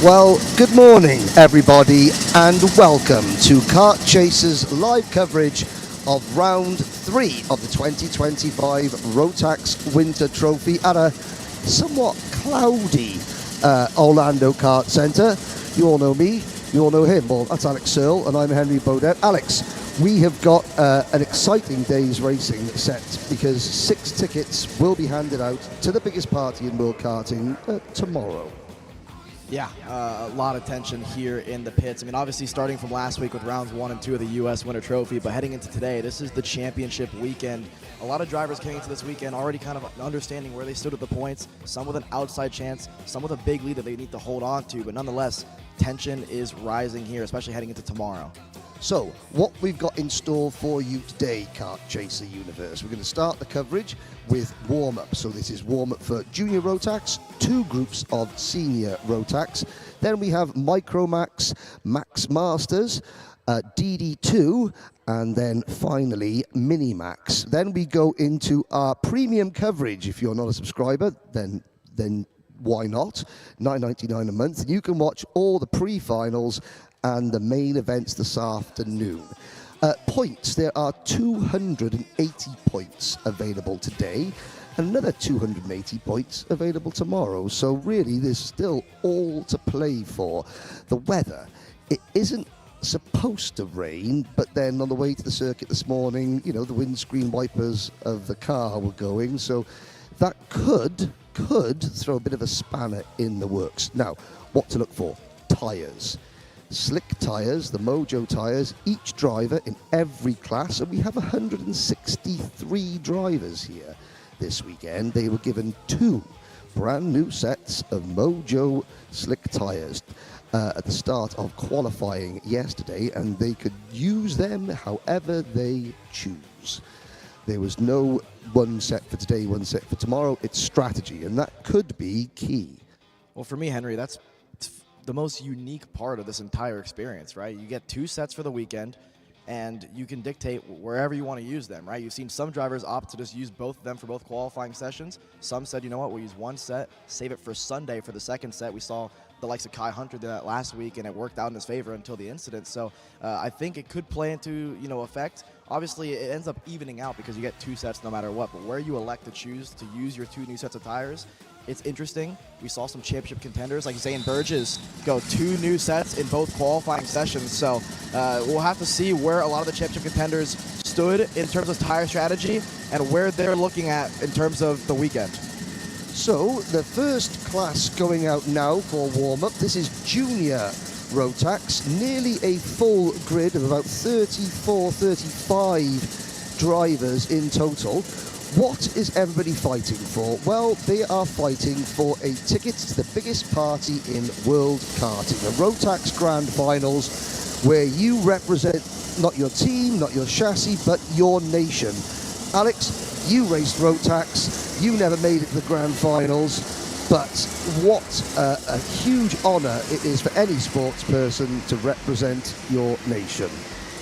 Well, good morning, everybody, and welcome to Kart Chaser's live coverage of round 3 of the 2025 Rotax Winter Trophy at a somewhat cloudy Orlando Kart Centre. You all know me, you all know him. Well, that's Alex Searle, and I'm Henry Baudet. Alex, we have got an exciting day's racing set because 6 tickets will be handed out to the biggest party in world karting tomorrow. Yeah, a lot of tension here in the pits. I mean, obviously starting from last week with rounds 1 and 2 of the U.S. Winter Trophy, but heading into today, this is the championship weekend. A lot of drivers coming into this weekend already kind of understanding where they stood at the points, some with an outside chance, some with a big lead that they need to hold on to, but nonetheless, tension is rising here, especially heading into tomorrow. So, what we've got in store for you today, Kart Chaser Universe. We're going to start the coverage with warm-up. So this is warm-up for Junior Rotax, 2 groups of Senior Rotax. Then we have Micro Max, Max Masters, DD2, and then finally Mini Max. Then we go into our premium coverage. If you're not a subscriber, then why not? $9.99 a month. And you can watch all the pre-finals and the main events this afternoon. Points, there are 280 points available today, and another 280 points available tomorrow. So really, there's still all to play for. The weather, it isn't supposed to rain, but then on the way to the circuit this morning, you know, the windscreen wipers of the car were going, so that could throw a bit of a spanner in the works. Now, what to look for? Tyres. Slick tyres, the Mojo tyres, each driver in every class, and we have 163 drivers here this weekend. They were given 2 brand new sets of Mojo slick tyres at the start of qualifying yesterday, and they could use them however they choose. There was no one set for today, one set for tomorrow. It's strategy, and that could be key. Well, for me, Henry, that's the most unique part of this entire experience, right? You get 2 sets for the weekend, and you can dictate wherever you want to use them, right? You've seen some drivers opt to just use both of them for both qualifying sessions. Some said, you know what, we'll use 1 set, save it for Sunday for the second set. We saw the likes of Kai Hunter did that last week, and it worked out in his favor until the incident. So I think it could play into, effect. Obviously, it ends up evening out because you get 2 sets no matter what, but where you elect to choose to use your 2 new sets of tires, it's interesting. We saw some championship contenders like Zane Burgess go 2 new sets in both qualifying sessions. So we'll have to see where a lot of the championship contenders stood in terms of tire strategy and where they're looking at in terms of the weekend. So the first class going out now for warm-up. This is Junior Rotax, nearly a full grid of about 34, 35 drivers in total. What is everybody fighting for? Well, they are fighting for a ticket to the biggest party in world karting, the Rotax Grand Finals, where you represent not your team, not your chassis, but your nation. Alex, you raced Rotax, you never made it to the Grand Finals, but what a huge honour it is for any sports person to represent your nation.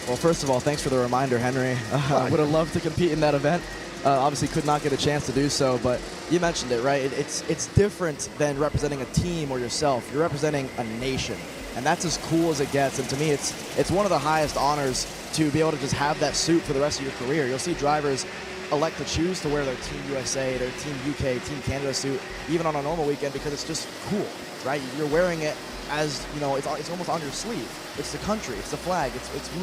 Well, first of all, thanks for the reminder, Henry. I would have loved to compete in that event. Obviously could not get a chance to do so, but you mentioned it, right? It's different than representing a team or yourself. You're representing a nation, and that's as cool as it gets. And to me, it's one of the highest honors to be able to just have that suit for the rest of your career. You'll see drivers elect to choose to wear their Team USA, their Team UK, Team Canada suit, even on a normal weekend, because it's just cool, right? You're wearing it as, it's almost on your sleeve. It's the country, it's the flag, it's who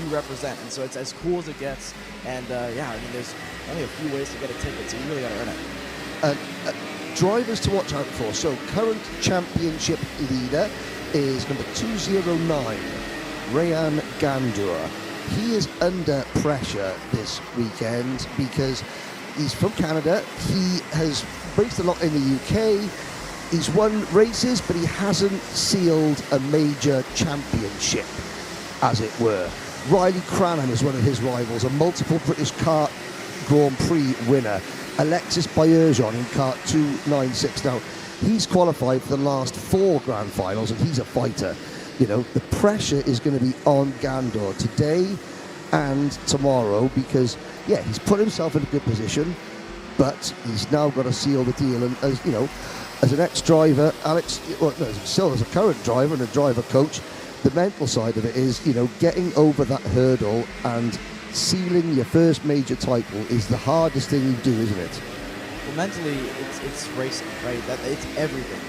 you represent, and so it's as cool as it gets. And yeah, I mean, there's only a few ways to get a ticket, so you really got to earn it. Drivers to watch out for. So current championship leader is number 209, Rayan Gandour. He is under pressure this weekend because he's from Canada. He has raced a lot in the UK. He's won races, but he hasn't sealed a major championship, as it were. Riley Cranham is one of his rivals, a multiple British Kart Grand Prix winner. Alexis Baerjon in Kart 296. Now, he's qualified for the last 4 Grand Finals, and he's a fighter. The pressure is going to be on Gandour today and tomorrow because, yeah, he's put himself in a good position. but he's now got to seal the deal. And as you know, as an ex-driver, Alex, well, no, still as a current driver and a driver coach, the mental side of it is, you know, getting over that hurdle and sealing your first major title is the hardest thing you do, isn't it? Well, mentally, it's racing, right? It's everything.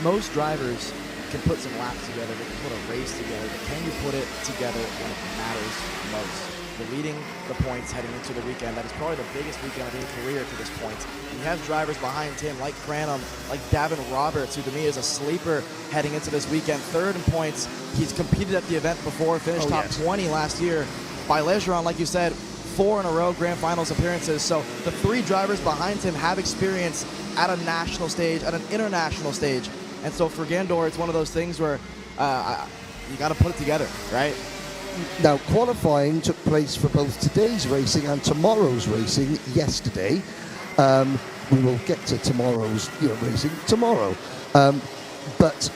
Most drivers can put some laps together, they can put a race together, but can you put it together when it matters most? You're leading the points heading into the weekend. That is probably the biggest weekend of your career to this point. And you have drivers behind him like Cranham, like Davin Roberts, who to me is a sleeper heading into this weekend. Third in points. He's competed at the event before, finished top 20 last year. By Legeron, like you said, 4 in a row Grand Finals appearances. So the 3 drivers behind him have experience at a national stage, at an international stage. And so for Gandor, it's one of those things where you got to put it together, right? Now, qualifying took place for both today's racing and tomorrow's racing yesterday. We will get to tomorrow's racing tomorrow. But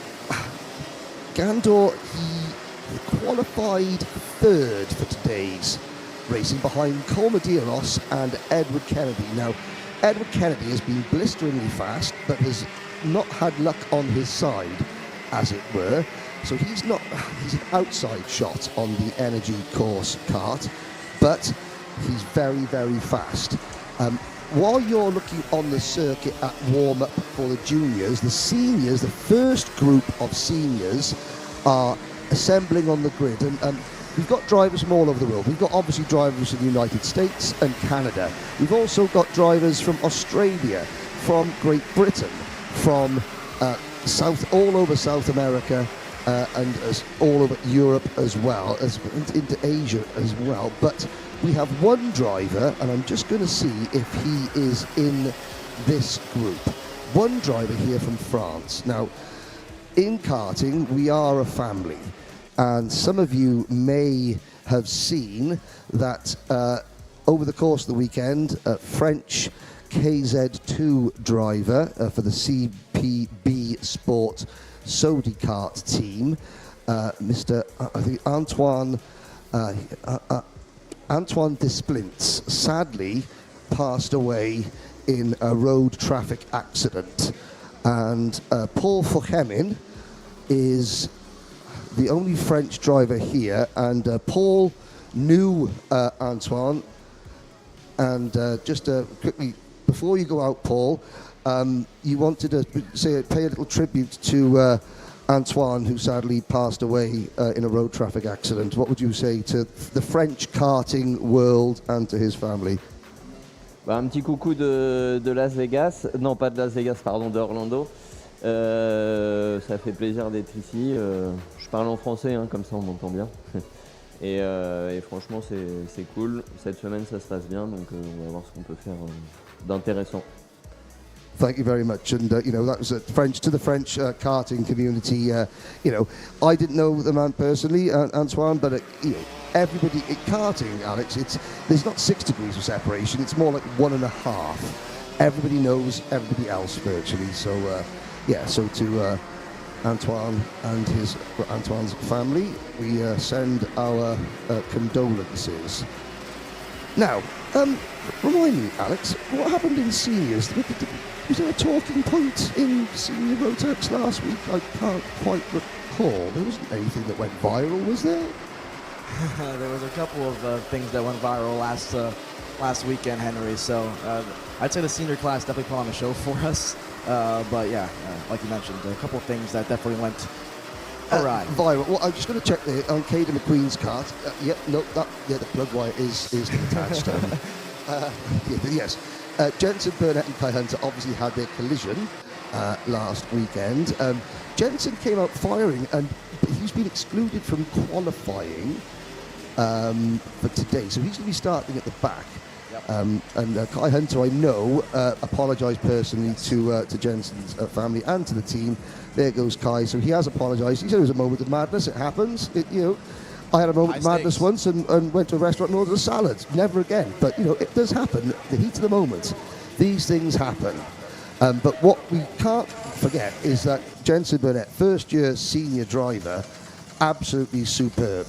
Gandor, he qualified 3rd for today's racing behind Cole Medeiros and Edward Kennedy. Now, Edward Kennedy has been blisteringly fast, but has not had luck on his side, as it were. So he's an outside shot on the Energy Course kart, but he's very, very fast. While you're looking on the circuit at warm-up for the juniors, the seniors, the first group of seniors, are assembling on the grid. And we've got drivers from all over the world. We've got obviously drivers from the United States and Canada. We've also got drivers from Australia, from Great Britain, from all over South America, and all over Europe as well, as into Asia as well. But we have one driver, and I'm just going to see if he is in this group. One driver here from France. Now, in karting, we are a family, and some of you may have seen that over the course of the weekend, French KZ2 driver for the CPB Sport Sodi Kart team, Mr. I think Antoine Desplints, sadly passed away in a road traffic accident. And Paul Fouchemin is the only French driver here, and Paul knew Antoine. And just quickly, before you go out, Paul, you wanted to pay a little tribute to Antoine, who sadly passed away in a road traffic accident. What would you say to the French karting world and to his family? Un petit coucou de Las Vegas, non pas de Las Vegas, pardon, d'Orlando. Ça fait plaisir d'être ici. Je parle en français, hein, comme ça on m'entend bien. Et franchement c'est cool. Cette semaine ça se passe bien, donc on va voir ce qu'on peut faire d'intéressant. Thank you very much. And, that was to the French karting community. I didn't know the man personally, Antoine, but, everybody in karting, Alex, there's not 6 degrees of separation. It's more like 1.5. Everybody knows everybody else virtually. So, so to Antoine and Antoine's family, we send our condolences. Now, remind me, Alex, what happened in seniors? Was there a talking point in senior Rotax last week? I can't quite recall. There wasn't anything that went viral, was there? There was a couple of things that went viral last weekend, Henry. So I'd say the senior class definitely put on a show for us. But yeah, like you mentioned, a couple of things that definitely went awry. Viral. Well, I'm just going to check there on Caden McQueen's cart. The plug wire is attached. Yes. Jensen, Burnett and Kai Hunter obviously had their collision last weekend. Jensen came out firing, and he's been excluded from qualifying for today. So he's going to be starting at the back. Yep. And Kai Hunter, I know, apologised personally to Jensen's family and to the team. There goes Kai. So he has apologised. He said it was a moment of madness. It happens. I had a moment of madness once and went to a restaurant and ordered a salad. Never again. But, it does happen. The heat of the moment. These things happen. But what we can't forget is that Jensen Burnett, first-year senior driver, absolutely superb,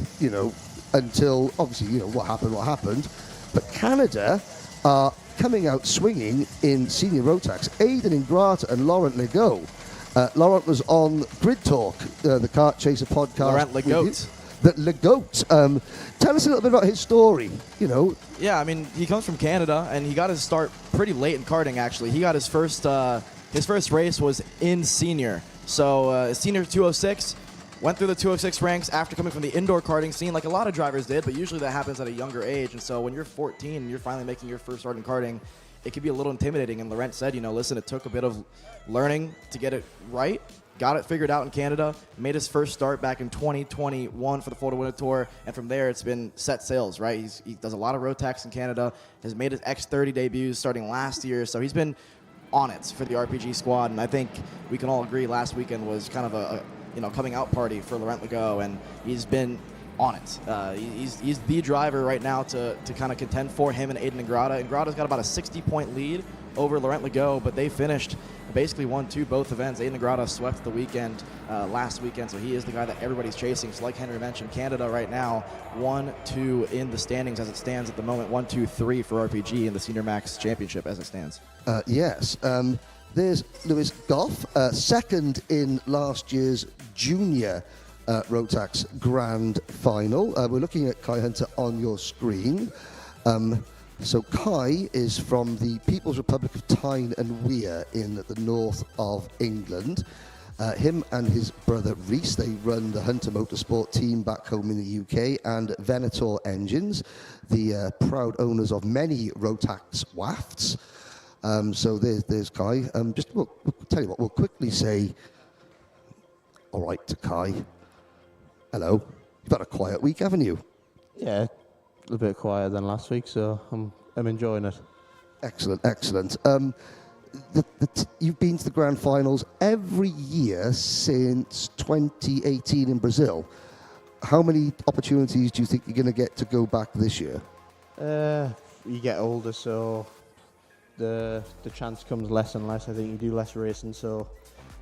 until, obviously, what happened. But Canada are coming out swinging in senior Rotax, Aidan Ingrata and Laurent Legault. Laurent was on Grid Talk, the Kart Chaser podcast. Laurent Legault. Legault. Tell us a little bit about his story, you know. Yeah, I mean, he comes from Canada, and he got his start pretty late in karting, actually. He got his first race was in senior. So senior 206, went through the 206 ranks after coming from the indoor karting scene, like a lot of drivers did, but usually that happens at a younger age. And so when you're 14 and you're finally making your first start in karting, it can be a little intimidating. And Laurent said, you know, listen, it took a bit of learning to get it right. Got it figured out in Canada, made his first start back in 2021 for the Florida Winter Tour, and from there it's been set sails, right? He does a lot of Rotax in Canada, has made his X30 debuts starting last year, so he's been on it for the RPG squad, and I think we can all agree last weekend was kind of a coming out party for Laurent Legault, and he's been on it. He's the driver right now to kind of contend for him and Aidan Ingrata. Ingrata's got about a 60-point lead over Laurent Legault, but they finished basically 1-2 both events. Aidan Ingrata swept the weekend last weekend, so he is the guy that everybody's chasing. So like Henry mentioned, Canada right now 1-2 in the standings as it stands at the moment. 1-2-3 for RPG in the Senior Max Championship as it stands. Yes. There's Lewis Goff, second in last year's junior Rotax Grand Final. We're looking at Kai Hunter on your screen. So Kai is from the People's Republic of Tyne and Wear in the north of England. Him and his brother Reese, they run the Hunter Motorsport team back home in the UK, and Venator Engines, the proud owners of many Rotax wafts. So there's Kai. We'll tell you what, we'll quickly say all right to Kai. Hello. You've had a quiet week, haven't you? Yeah, a little bit quieter than last week, so I'm enjoying it. Excellent, excellent. You've been to the Grand Finals every year since 2018 in Brazil. How many opportunities do you think you're going to get to go back this year? You get older, so the chance comes less and less. I think you do less racing, so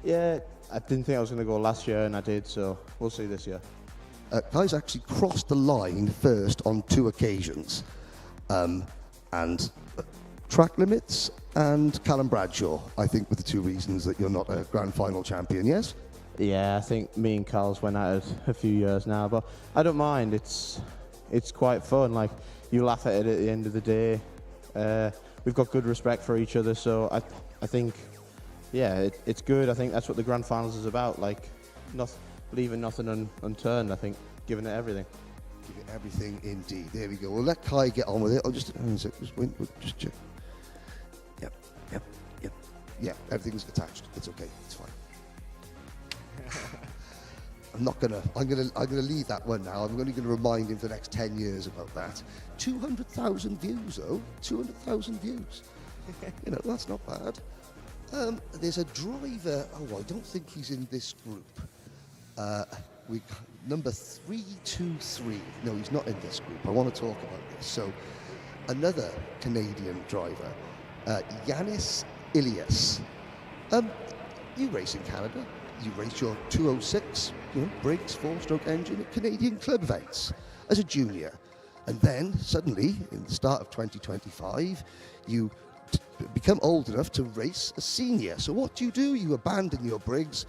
yeah, I didn't think I was going to go last year, and I did, so we'll see this year. Kai's actually crossed the line first on 2 occasions. And track limits and Callum Bradshaw, I think, were the 2 reasons that you're not a Grand Final champion, yes? Yeah, I think me and Carl's went at it a few years now, but I don't mind. It's quite fun. Like, you laugh at it at the end of the day. We've got good respect for each other, so I think, yeah, it's good. I think that's what the Grand Finals is about. Like, leaving nothing unturned. I think giving it everything. Give it everything, indeed. There we go. We'll let Kai get on with it. I'll just check. Yep. Yeah, everything's attached. It's okay. It's fine. I'm gonna leave that one now. I'm only gonna remind him for the next 10 years about that. 200,000 views though. 200,000 views. You know, that's not bad. There's a driver. Oh, I don't think he's in this group. Number 323. No, he's not in this group. I want to talk about this. So, another Canadian driver, Yanis Ilias. You race in Canada. You race your 206, Briggs 4-stroke engine at Canadian club events as a junior. And then, suddenly, in the start of 2025, you become old enough to race a senior. So what do? You abandon your Briggs.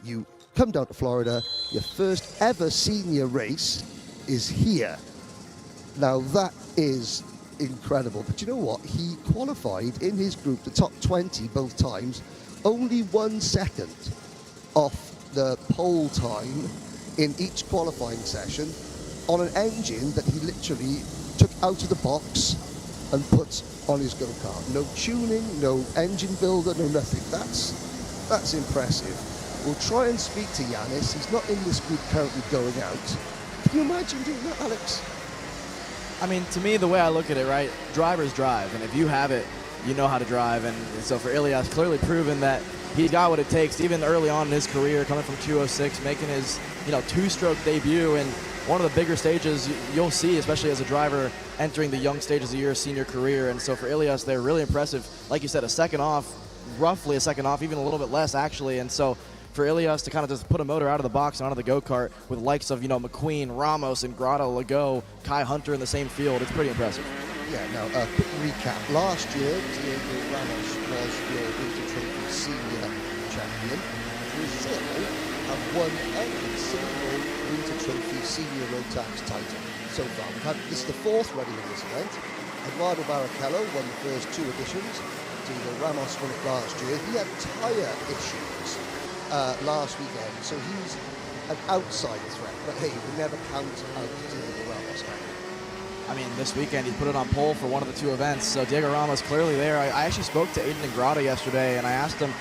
You come down to Florida. Your first ever senior race is here. Now, that is incredible. But you know what? He qualified in his group, the top 20 both times, only 1 second off the pole time in each qualifying session on an engine that he literally took out of the box and put on his go-kart. No tuning, no engine builder, no nothing. That's impressive. We'll try and speak to Yanis. He's not in this group currently going out. Can you imagine doing that, Alex? I mean, to me, the way I look at it, right, drivers drive, and if you have it, you know how to drive. And so for Ilias, clearly proven that he's got what it takes, even early on in his career, coming from 206, making his 2-stroke debut, and one of the bigger stages you'll see, especially as a driver entering the young stages of your senior career. And so for Ilias, they're really impressive. Like you said, a second off, roughly a second off, even a little bit less actually. And so for Ilias to kind of just put a motor out of the box and onto the go-kart with likes of McQueen, Ramos, Ingrata, Legault, Kai Hunter in the same field, it's pretty impressive. Yeah, now, quick recap. Last year, Diego Ramos was your Winter Trophy Senior Champion. Brazil have won every single Winter Trophy Senior Rotax title so far. This is the fourth running of this event. Eduardo Barrichello won the first two editions. Diego Ramos won it last year. He had tyre issues last weekend, so he's an outside threat. But hey, we never count out Diego Ramos. I mean, this weekend he put it on pole for one of the two events, so Diego Ramos clearly there. I actually spoke to Aiden Ingrata yesterday, and I asked him,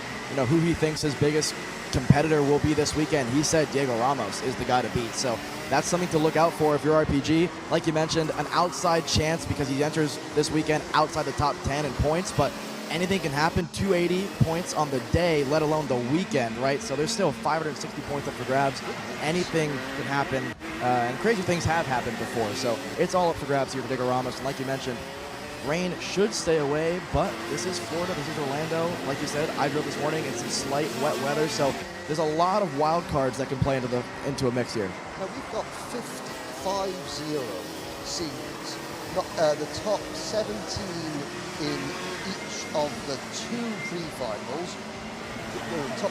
who he thinks his biggest competitor will be this weekend. He said Diego Ramos is the guy to beat, so that's something to look out for if you're RPG. Like you mentioned, an outside chance because he enters this weekend outside the top 10 in points, but anything can happen. 280 points on the day, let alone the weekend, right? So there's still 560 points up for grabs. Anything can happen, and crazy things have happened before. So it's all up for grabs here for Diego Ramos. And like you mentioned, rain should stay away, but this is Florida, this is Orlando. Like you said, I drove this morning in some slight wet weather, so there's a lot of wild cards that can play into a mix here. Now we've got 50 seniors. The top 17 in each of the two pre-finals. Top 15.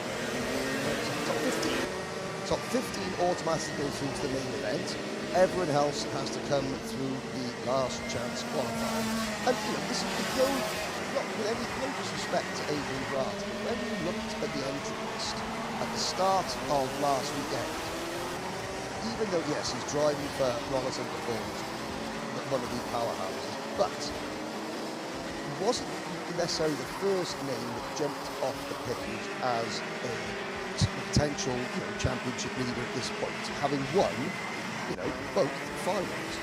Top 15 automatically go through to the main event. Everyone else has to come through the last chance qualifying. And this is not with any no disrespect to Adrian Grant, but when you looked at the entry list at the start of last weekend, even though yes, he's driving for Rollerton Performance, one of the powerhouses, but he wasn't necessarily the first name that jumped off the page as a potential championship leader at this point, having won both finals.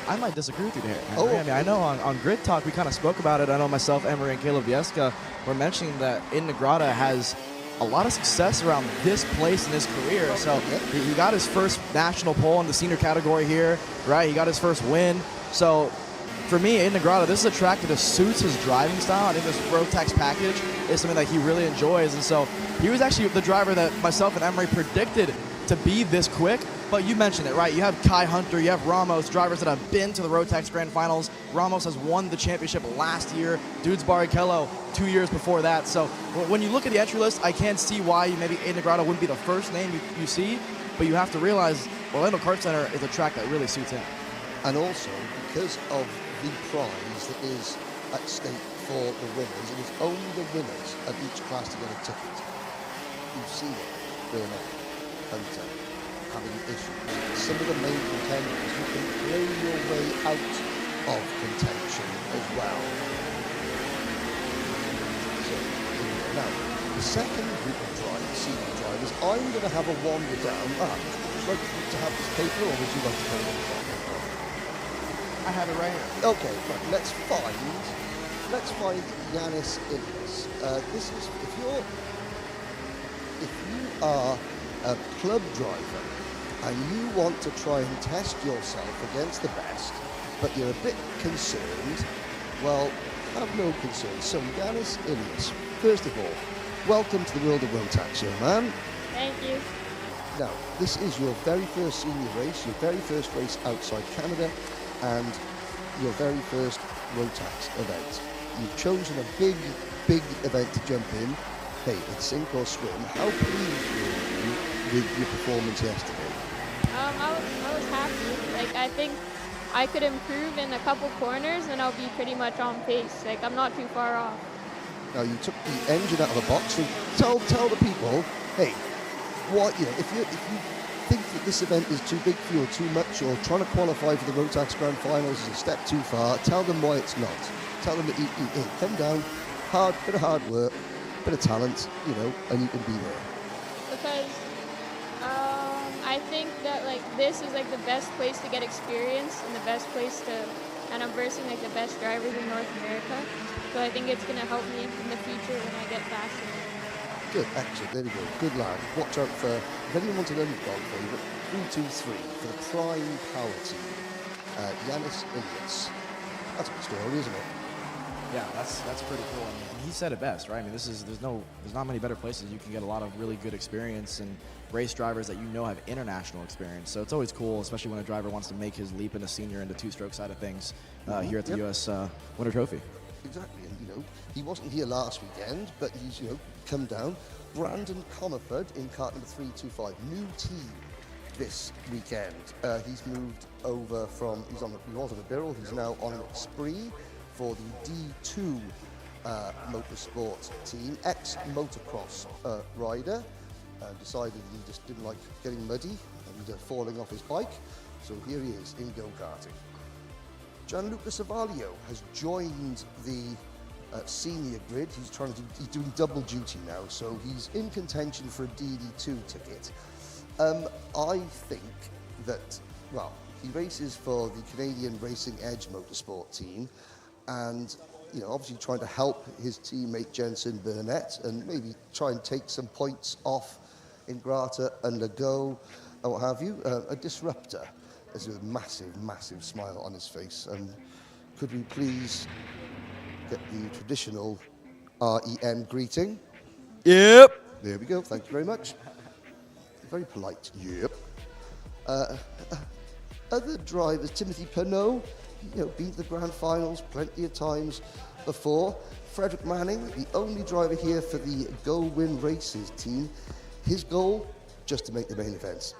I might disagree with you there, Henry. Oh, I mean, I know on Grid Talk we kind of spoke about it. I know myself, Emery, and Caleb Vieska were mentioning that Aiden Ingrata has a lot of success around this place in his career. So he got his first national pole in the senior category here, right? He got his first win. So for me, Aiden Ingrata, this is a track that just suits his driving style. I think this Rotax package is something that he really enjoys. And so he was actually the driver that myself and Emery predicted to be this quick. But you mentioned it, right? You have Kai Hunter, you have Ramos, drivers that have been to the Rotax Grand Finals. Ramos has won the championship last year. Dudes Barrichello 2 years before that. So when you look at the entry list, I can see why maybe Aiden Ingrata wouldn't be the first name you see. But you have to realize Orlando Kart Center is a track that really suits him. And also, because of the prize that is at stake for the winners, it is only the winners of each class to get a ticket. You've seen it, Burnett, Hunter, having issues. Some of the main contenders, you can play your way out of contention as well. So, now, the second group of drivers, senior drivers, I'm going to have a wander down. Would you like to have this paper, or would you like to hold it? I have it right here. Okay, right, let's find Yanis Ilias. This is if you are a club driver and you want to try and test yourself against the best, but you're a bit concerned, well, have no concern. So Yanis Ilias, first of all, welcome to the world of Rotax, young man. Thank you. Now, this is your very first senior race, your very first race outside Canada, and your very first Rotax event. You've chosen a big event to jump in. Hey, it's sink or swim. How pleased were you with your performance yesterday? I was happy. Like, I think I could improve in a couple corners and I'll be pretty much on pace. Like, I'm not too far off. Now, you took the engine out of the box, so tell the people, hey, if you think that this event is too big for you or too much, or trying to qualify for the Rotax Grand Finals is a step too far, tell them why it's not. Tell them that you come down, bit of hard work, bit of talent, and you can be there. Because I think that this is the best place to get experience and the best place to, and I'm versing the best drivers in North America. So I think it's going to help me in the future when I get faster. Good, excellent, there we go, good lad. Watch out for, if anyone wants an underdog for you, but 323 for the Prime Power Team, Yanis Ilias. That's a good story, isn't it? Yeah, that's pretty cool. I mean, he said it best, right? I mean, there's not many better places you can get a lot of really good experience and race drivers that you know have international experience. So it's always cool, especially when a driver wants to make his leap into senior into two-stroke side of things here at the U.S. Winter Trophy. Exactly, and he wasn't here last weekend, but he's come down. Brandon Comerford in kart number 325, new team this weekend. He's moved over from he was on a Birrell, he's now on an Spree for the D2 Motorsport team, ex-motocross rider. Decided he just didn't like getting muddy and falling off his bike, so here he is in go-karting. Gianluca Savalio has joined the senior grid. He's doing double duty now, so he's in contention for a DD2 ticket. I think that, well, he races for the Canadian Racing Edge Motorsport team, and obviously trying to help his teammate Jensen Burnett and maybe try and take some points off in Grata and Legault and what have you. A disruptor. There's a massive, massive smile on his face. Could we please get the traditional REM greeting? Yep. There we go. Thank you very much. Very polite. Yep. Other drivers, Timothy Pernod, been to the grand finals plenty of times before. Frederick Manning, the only driver here for the Go Win Races team. His goal, just to make the main events.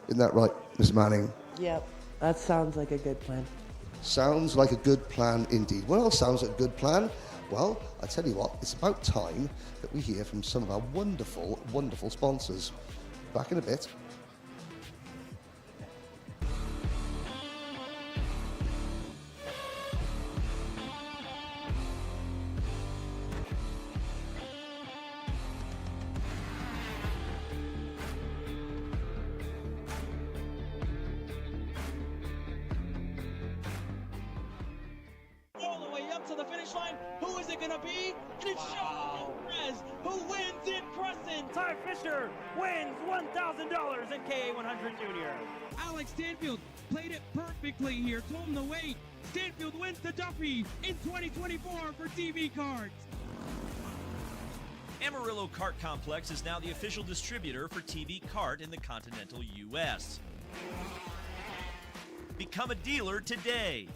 Isn't that right, Mr. Manning? Yep, that sounds like a good plan. Sounds like a good plan indeed. What else sounds like a good plan? Well, I tell you what, it's about time that we hear from some of our wonderful, wonderful sponsors. Back in a bit. All the way up to the finish line. Who is it going to be? And it's Sean Perez who wins in Crescent. Ty Fisher wins $1,000 in KA100 Junior. Alex Stanfield played it perfectly here. Told him to wait. Stanfield wins the Duffy in 2024 for TV Karts. Amarillo Kart Complex is now the official distributor for TV Kart in the continental U.S. Become a dealer today.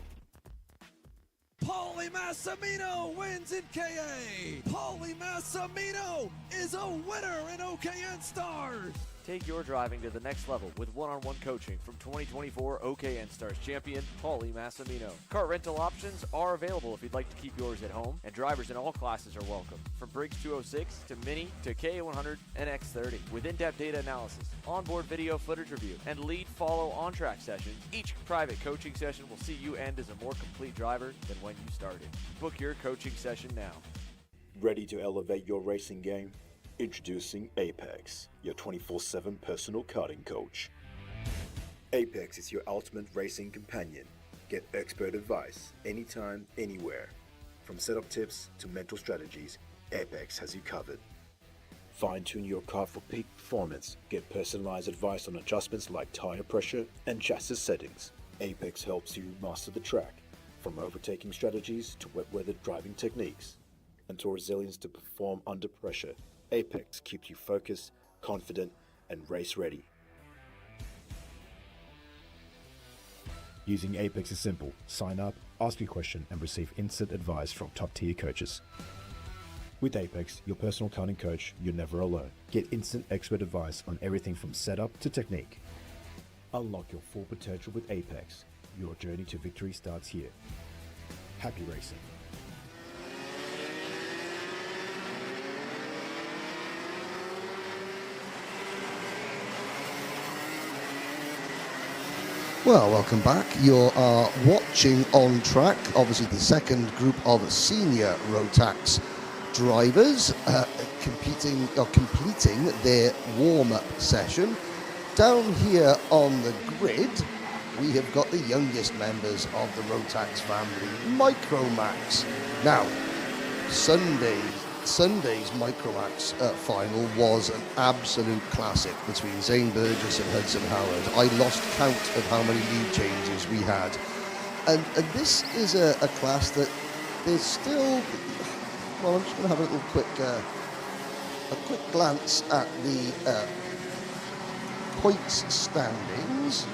Paulie Massimino wins in KA. Paulie Massimino is a winner in OKN Stars. Take your driving to the next level with one-on-one coaching from 2024 OKN Stars champion Paulie Massimino. Kart rental options are available if you'd like to keep yours at home, and drivers in all classes are welcome, from Briggs 206 to Mini to KA100 and X30. With in-depth data analysis, onboard video footage review, and lead follow on-track sessions, each private coaching session will see you end as a more complete driver than when you started. Book your coaching session now. Ready to elevate your racing game? Introducing Apex, your 24/7 personal karting coach. Apex is your ultimate racing companion. Get expert advice anytime, anywhere. From setup tips to mental strategies, Apex has you covered. Fine-tune your car for peak performance. Get personalized advice on adjustments like tire pressure and chassis settings. Apex helps you master the track, from overtaking strategies to wet-weather driving techniques, and to resilience to perform under pressure. Apex keeps you focused, confident, and race ready. Using Apex is simple. Sign up, ask your question, and receive instant advice from top-tier coaches. With Apex, your personal karting coach, you're never alone. Get instant expert advice on everything from setup to technique. Unlock your full potential with Apex. Your journey to victory starts here. Happy racing. Well, welcome back. You are watching On Track, obviously the second group of senior Rotax drivers completing their warm-up session. Down here on the grid, we have got the youngest members of the Rotax family, Micromax. Now, Sunday's Micromax final was an absolute classic between Zane Burgess and Hudson Howard. I lost count of how many lead changes we had. And this is a class that there's still, well, I'm just going to have a little quick glance at the points standings.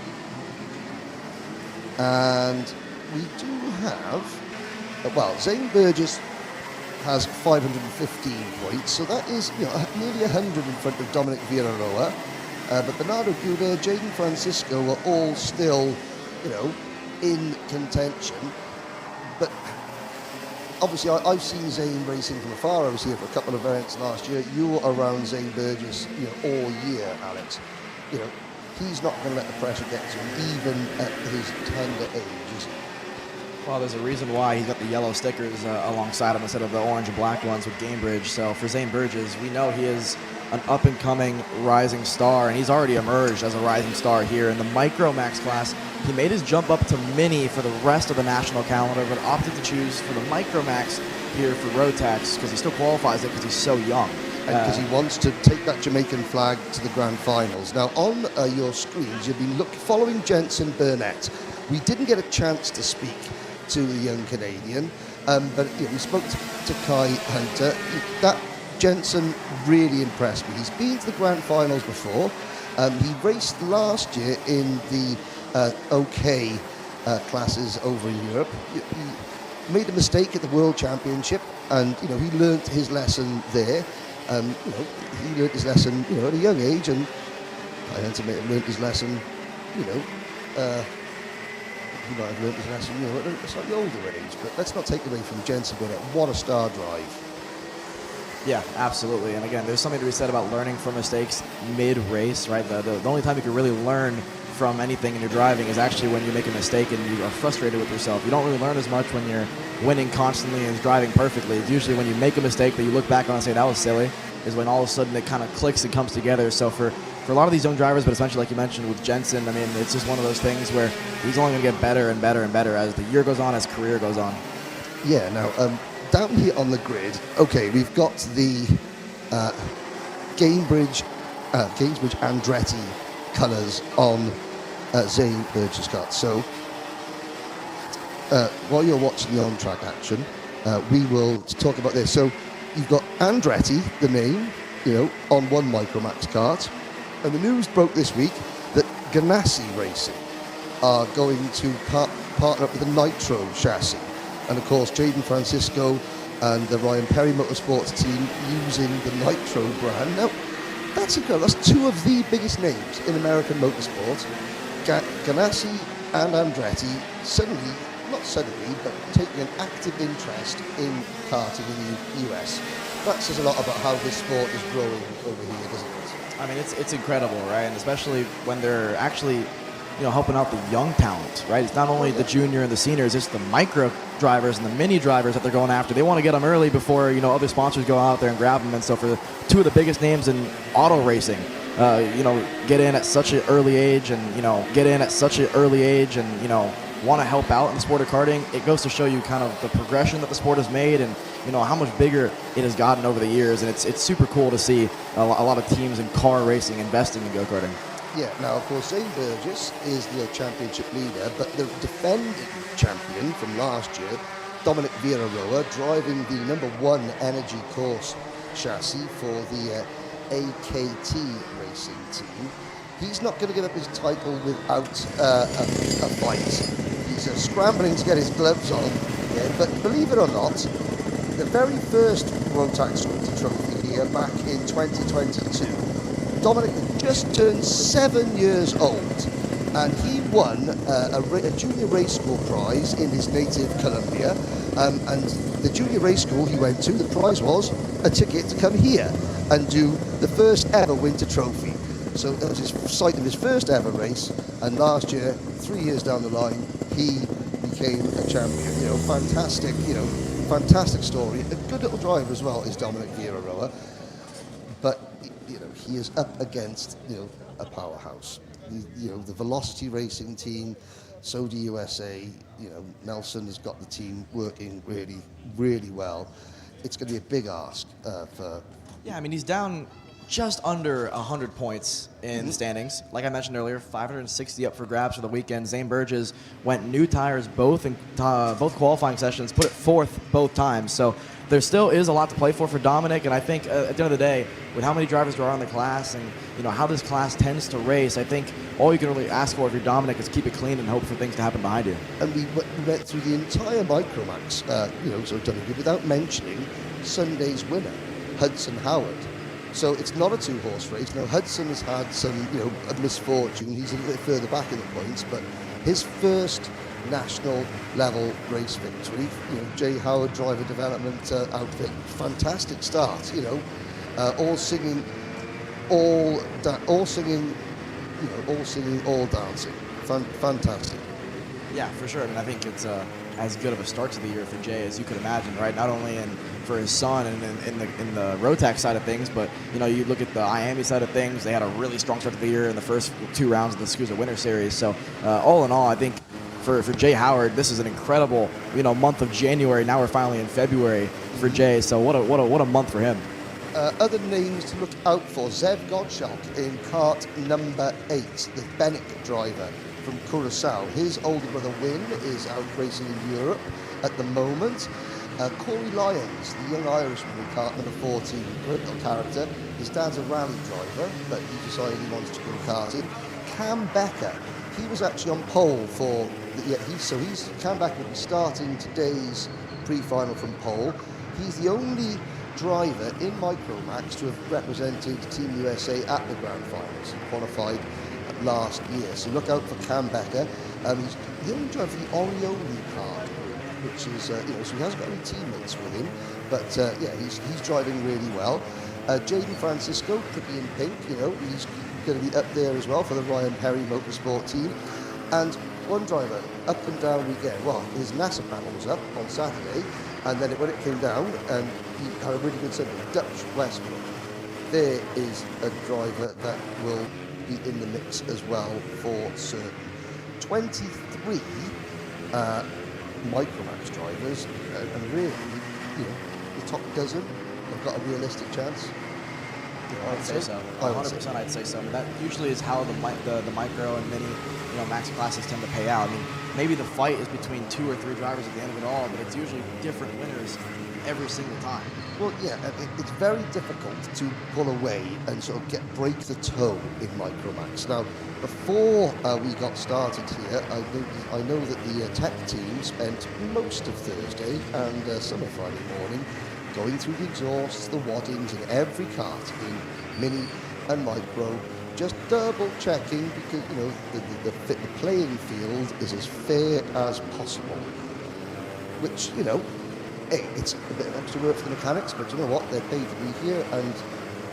And we do have, well, Zane Burgess has 515 points, so that is nearly 100 in front of Dominic Vieira-Roa. But Bernardo Guber, Jaden Francisco are all still, in contention. But obviously, I've seen Zane racing from afar. I was here for a couple of events last year. You were around Zane Burgess, all year, Alex. He's not going to let the pressure get to him, even at his tender age, is he? Well, there's a reason why he's got the yellow stickers alongside him instead of the orange and black ones with Gamebridge. So for Zane Burgess, we know he is an up-and-coming rising star, and he's already emerged as a rising star here in the Micro Max class. He made his jump up to Mini for the rest of the national calendar, but opted to choose for the Micro Max here for Rotax because he still qualifies it because he's so young. And because he wants to take that Jamaican flag to the grand finals. Now, on your screens, you've been following Jensen Burnett. We didn't get a chance to speak to the young Canadian, but we spoke to Kai Hunter. That Jensen really impressed me. He's been to the grand finals before. He raced last year in the OK classes over in Europe. He made a mistake at the World Championship, and he learnt his lesson there. He learnt his lesson, at a young age, and Kai Hunter may have learnt his lesson, he might have learnt his lesson, at a slightly older age. But let's not take away from Jensen Burnett. What a star drive. Yeah, absolutely. And again, there's something to be said about learning from mistakes mid-race, right? The only time you can really learn from anything in your driving is actually when you make a mistake and you are frustrated with yourself. You don't really learn as much when you're winning constantly and driving perfectly. It's usually when you make a mistake that you look back on and say, that was silly, is when all of a sudden it kind of clicks and comes together. So for a lot of these young drivers, but especially like you mentioned with Jensen, I mean, it's just one of those things where he's only going to get better and better and better as the year goes on, as career goes on. Yeah, now, down here on the grid, okay, we've got the Gamebridge Andretti colours on Zane Burgess' car. So while you're watching the on-track action, we will talk about this. So you've got Andretti, the name, on one Micromax kart, and the news broke this week that Ganassi Racing are going to partner up with a Nitro chassis. And of course, Jaden Francisco and the Ryan Perry Motorsports team using the Nitro brand. Now, that's incredible. That's two of the biggest names in American motorsport. Ganassi and Andretti not suddenly, but taking an active interest in karting in the US. That says a lot about how this sport is growing over here, doesn't it? I mean, it's incredible, right? And especially when they're actually helping out the young talent, right? It's not only the junior and the seniors, it's the micro drivers and the mini drivers that they're going after. They want to get them early before, other sponsors go out there and grab them. And so for two of the biggest names in auto racing, get in at such an early age and, want to help out in the sport of karting, it goes to show you kind of the progression that the sport has made and, how much bigger it has gotten over the years. And it's super cool to see a lot of teams in car racing investing in go-karting. Yeah, now of course Zane Burgess is the championship leader, but the defending champion from last year, Dominic Vieira-Roa, driving the #1 Energy Course chassis for the AKT racing team. He's not going to give up his title without a fight. He's scrambling to get his gloves on, but believe it or not, the very first Rotax trophy here back in 2022, Dominic just turned 7 years old, and he won a junior race school prize in his native Colombia. And the junior race school he went to, the prize was a ticket to come here and do the first ever winter trophy. So that was his site of his first ever race, and last year, 3 years down the line, he became a champion. Fantastic story. A good little driver as well is Dominic Vieira-Roa, but he is up against a powerhouse. The Velocity Racing team, Sodi USA. Nelson has got the team working really, really well. It's going to be a big ask for. Yeah, I mean, he's down just under 100 points in the standings. Like I mentioned earlier, 560 up for grabs for the weekend. Zane Burgess went new tires both in both qualifying sessions, put it fourth both times. So there still is a lot to play for Dominic, and I think at the end of the day, with how many drivers there are in the class and how this class tends to race, I think all you can really ask for if you're Dominic is keep it clean and hope for things to happen behind you. And we went through the entire Micromax, so Dominic, without mentioning Sunday's winner, Hudson Howard. So it's not a two-horse race. Now, Hudson has had some, a misfortune. He's a little bit further back in the points, but his first national level race victory, Jay Howard driver development outfit, fantastic start, all singing, all singing, all dancing. Fantastic. Yeah, for sure. I mean, I think it's as good of a start to the year for Jay as you could imagine, right? Not only for his son and in the Rotax side of things, but you look at the Miami side of things. They had a really strong start to the year in the first 2 rounds of the SKUSA Winter Series. So all in all, I think for Jay Howard, this is an incredible month of January. Now we're finally in February for Jay. So what a month for him. Other names to look out for: Zev Gottschalk in kart number 8, the Bennett driver from Curacao. His older brother Win is out racing in Europe at the moment. Corey Lyons, the young Irishman in kart number 14, great little character. His dad's a rally driver, but he decided he wanted to go karting. Cam Becker, he was actually on pole for, Cam Becker will be starting today's pre-final from pole. He's the only driver in Micromax to have represented Team USA at the Grand Finals. He qualified last year, so look out for Cam Becker. He's the only driver for the Orioli car group, which is, so he hasn't got any teammates with him, but he's driving really well. Jaden Francisco, pretty in pink, he's going to be up there as well for the Ryan Perry Motorsport team. And one driver, up and down weekend. Well, his NASA panel was up on Saturday, and then when it came down, and he had a really good Sunday, Dutch Westbrook. There is a driver that will be in the mix as well for certain. 23 Micromax drivers, and really, the top dozen have got a realistic chance. I would say so. 100%, I'd say so. I mean, that usually is how the micro and mini, max classes tend to pay out. I mean, maybe the fight is between 2 or 3 drivers at the end of it all, but it's usually different winners every single time. Well, yeah, it's very difficult to pull away and sort of break the toe in Micromax. Now, before we got started here, I know that the tech team spent most of Thursday and some of Friday morning going through the exhausts, the waddings in every kart in mini and micro, just double checking because the playing field is as fair as possible. Which hey, it's a bit of extra work for the mechanics, but you know what? They're paid to be here, and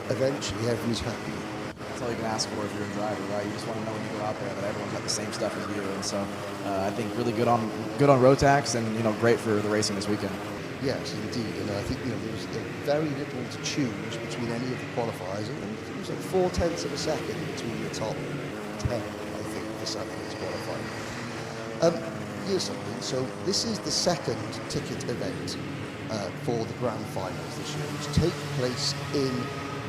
eventually everyone's happy. That's all you can ask for if you're a driver, right? You just want to know when you go out there that everyone's got the same stuff as you, and so I think really good on Rotax, and great for the racing this weekend. Yes, indeed, and I think there was very little to choose between any of the qualifiers, and it was like 0.4 of a second between the top 10, I think, for Saturday's qualifying. Here's something. So this is the second ticket event for the Grand Finals this year, which take place in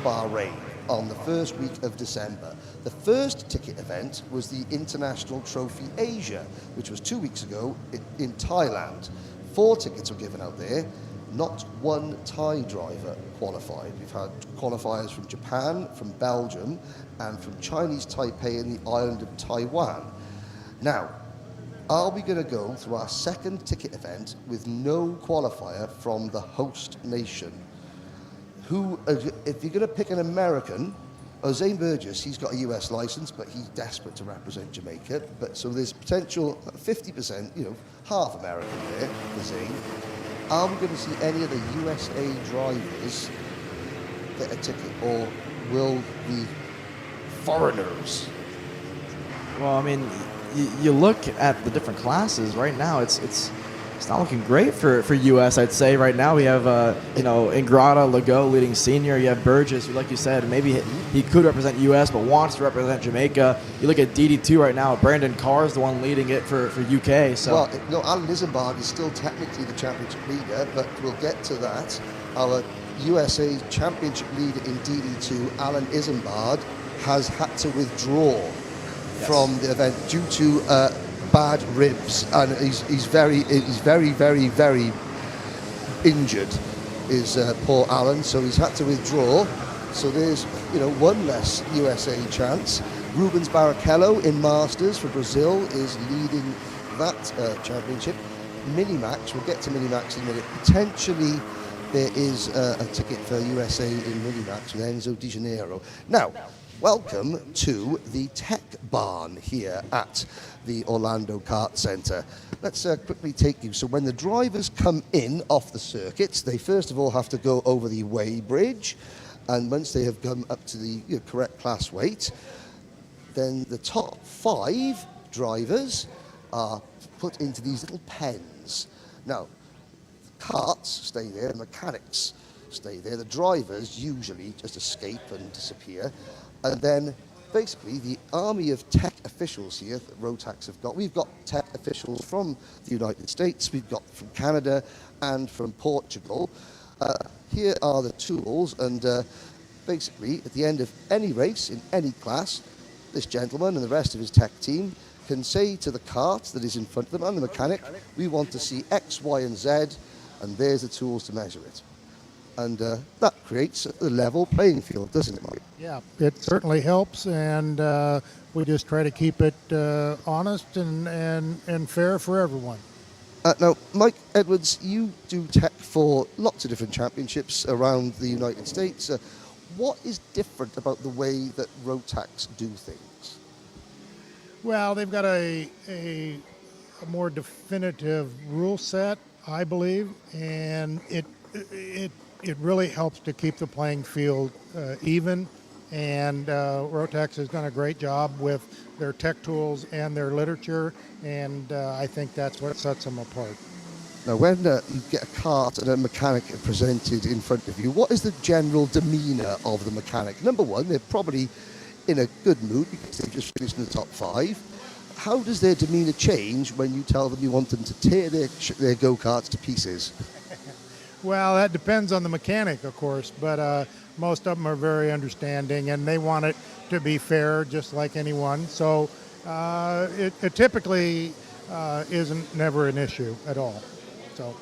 Bahrain on the first week of December. The first ticket event was the International Trophy Asia, which was 2 weeks ago in Thailand. 4 tickets were given out there. Not one Thai driver qualified. We've had qualifiers from Japan, from Belgium, and from Chinese Taipei and the island of Taiwan. Now, are we going to go through our second ticket event with no qualifier from the host nation? If you're going to pick an American, Zane Burgess, he's got a US license, but he's desperate to represent Jamaica. So there's potential 50%, half American there for Zane. Are we going to see any of the USA drivers get a ticket, or will the foreigners? Well, I mean, you look at the different classes right now. It's not looking great for US. I'd say right now we have Ingrata, Legault leading senior. You have Burgess, who, like you said, maybe he could represent US, but wants to represent Jamaica. You look at DD2 right now. Brandon Carr is the one leading it for UK. So well, no, Alan Isenberg is still technically the championship leader, but we'll get to that. Our USA Championship leader in DD2, Alan Isambard, has had to withdraw from the event due to bad ribs, and he's very, very injured. Is poor Alan, so he's had to withdraw. So there's, one less USA chance. Rubens Barrichello in Masters for Brazil is leading that championship. Mini-Max, we'll get to Mini-Max in a minute. Potentially there is a ticket for USA in Mini-Max with Enzo Di Janeiro. Now, welcome to the Tech Barn here at the Orlando Kart Center. Let's quickly take you. So when the drivers come in off the circuits, they first of all have to go over the weigh bridge. And once they have come up to the correct class weight, then the top 5 drivers are put into these little pens. Now, karts stay there, the mechanics stay there. The drivers usually just escape and disappear. And then basically the army of tech officials here that Rotax have got, we've got tech officials from the United States, we've got from Canada and from Portugal. Here are the tools, and basically at the end of any race in any class, this gentleman and the rest of his tech team can say to the kart that is in front of them and the mechanic, we want to see X, Y, and Z, and there's the tools to measure it. And that creates a level playing field, doesn't it, Mike? Yeah, it certainly helps, and we just try to keep it honest and fair for everyone. Now, Mike Edwards, you do tech for lots of different championships around the United States. What is different about the way that Rotax do things? Well, they've got a more definitive rule set, I believe, and it really helps to keep the playing field even. And Rotax has done a great job with their tech tools and their literature, and I think that's what sets them apart. Now, when you get a kart and a mechanic presented in front of you, what is the general demeanour of the mechanic? Number one, they're probably in a good mood because they've just finished in the top 5. How does their demeanour change when you tell them you want them to tear their go-karts to pieces? Well, that depends on the mechanic, of course, but most of them are very understanding, and they want it to be fair, just like anyone. So it typically isn't never an issue at all. So,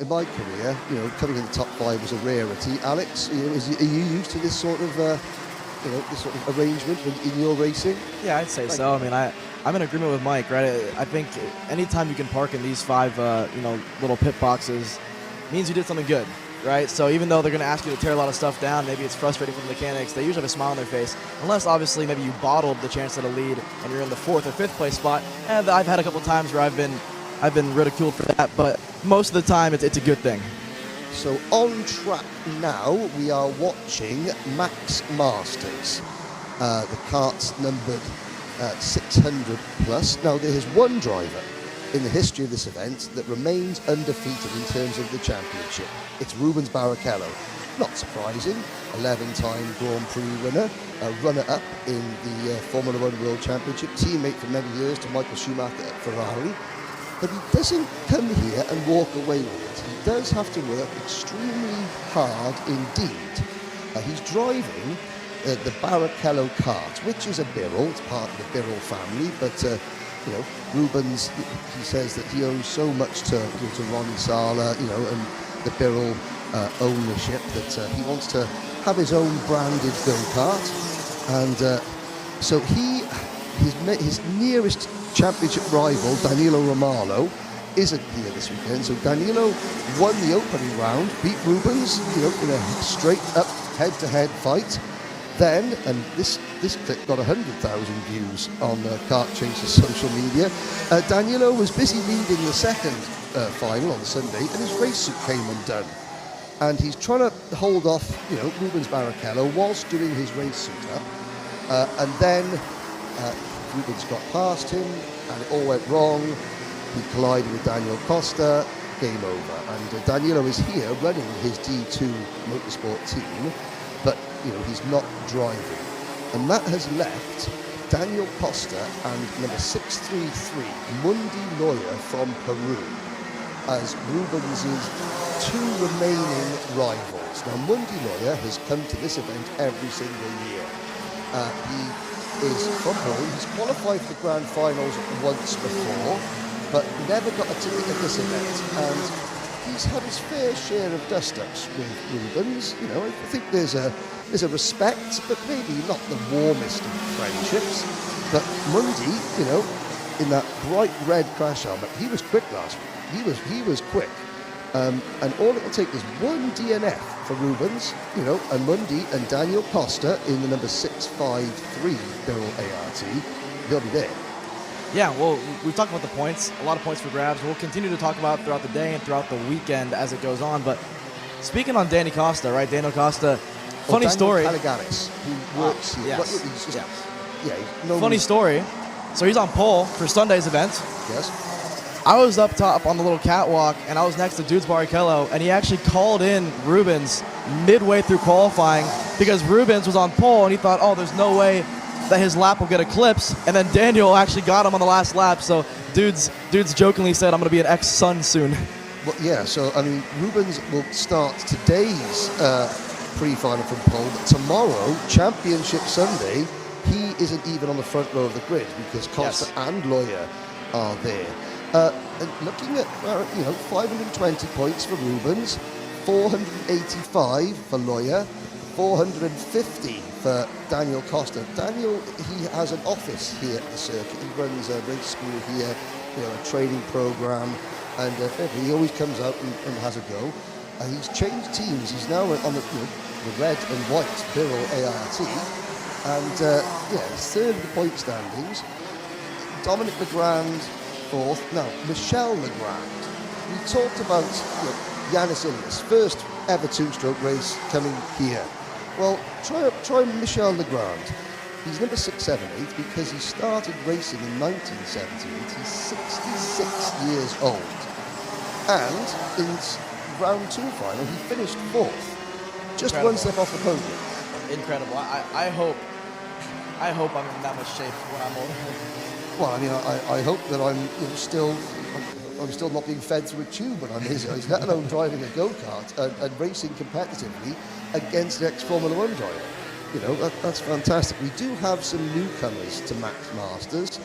in my career, coming in the top 5 was a rarity. Alex, are you used to this sort of, this sort of arrangement in your racing? Yeah, I'd say so. I mean, I'm in agreement with Mike, right? I think anytime you can park in these 5, little pit boxes, means you did something good, right? So even though they're going to ask you to tear a lot of stuff down, maybe it's frustrating for the mechanics, they usually have a smile on their face, unless obviously maybe you bottled the chance at a lead and you're in the 4th or 5th place spot. And I've had a couple times where I've been ridiculed for that, but most of the time it's a good thing. So on track now, we are watching Max Masters. The kart's numbered 600 plus. Now there is one driver in the history of this event that remains undefeated in terms of the championship. It's Rubens Barrichello. Not surprising, 11-time Grand Prix winner, a runner-up in the Formula One World Championship, teammate for many years to Michael Schumacher at Ferrari. But he doesn't come here and walk away with it. He does have to work extremely hard indeed. He's driving the Barrichello kart, which is a Birrell. It's part of the Birrell family, but Rubens, he says that he owes so much to Ronnie Sala, and the Birrell ownership that he wants to have his own branded go-kart. And so his nearest championship rival, Danilo Romano, isn't here this weekend. So Danilo won the opening round, beat Rubens, in a straight-up head-to-head fight. Then, and this clip got 100,000 views on Kart Chaser's social media, Danilo was busy leading the second final on Sunday, and his race suit came undone. And he's trying to hold off, Rubens Barrichello whilst doing his race suit up. And then Rubens got past him, and it all went wrong. He collided with Daniel Costa, game over. And Danilo is here running his D2 Motorsport team, but he's not driving. And that has left Daniel Costa and number 633, Mundi Neuer from Peru, as Rubens' 2 remaining rivals. events. Now, Mundy Lawyer has come to this event every single year. He is from home. He's qualified for the grand finals once before, but never got a ticket at this event. And he's had his fair share of dust-ups with Rubens. You know, I think there's a respect, but maybe not the warmest of friendships. But Mundy, you know, in that bright red crash helmet, he was quick last week. He was quick. And all it'll take is one DNF for Rubens, you know, and Mundy and Daniel Costa in the number 653 Birrell ART. They'll be there. Yeah, well, we've talked about the points, a lot of points for grabs. We'll continue to talk about throughout the day and throughout the weekend as it goes on. But speaking on Danny Costa, right? Daniel Costa, funny story. Caligaris, who works here. Yes. He's just, Funny story. So he's on pole for Sunday's event. Yes. I was up top on the little catwalk, and I was next to Dudes Barrichello, and he actually called in Rubens midway through qualifying because Rubens was on pole, and he thought, oh, there's no way that his lap will get eclipsed, and then Daniel actually got him on the last lap, so Dudes jokingly said, I'm going to be an ex-Sun soon. Well, yeah, so, I mean, Rubens will start today's pre-final from pole, but tomorrow, Championship Sunday, he isn't even on the front row of the grid because Costa and Lawyer are there. And looking at, 520 points for Rubens, 485 for Lawyer, 450 for Daniel Costa. Daniel, he has an office here at the circuit. He runs a race school here, you know, a training program, and he always comes out and has a go. He's changed teams. He's now on the red and white Birrell ART, and he's third in the point standings. Dominic Legrand, fourth. Now, Michel Legrand. We talked about Yanis Ilias, first ever two-stroke race coming here. Well, try Michel Legrand. He's number 678 because he started racing in 1978. He's 66 years old. And in round 2 final, he finished fourth. Just Incredible. one step off the podium. Incredible. I hope I'm in that much shape when I'm older. Well, I mean, I hope that I'm still not being fed through a tube when I'm his age, let alone driving a go-kart and racing competitively against an ex-Formula 1 driver. You know, that's fantastic. We do have some newcomers to Max Masters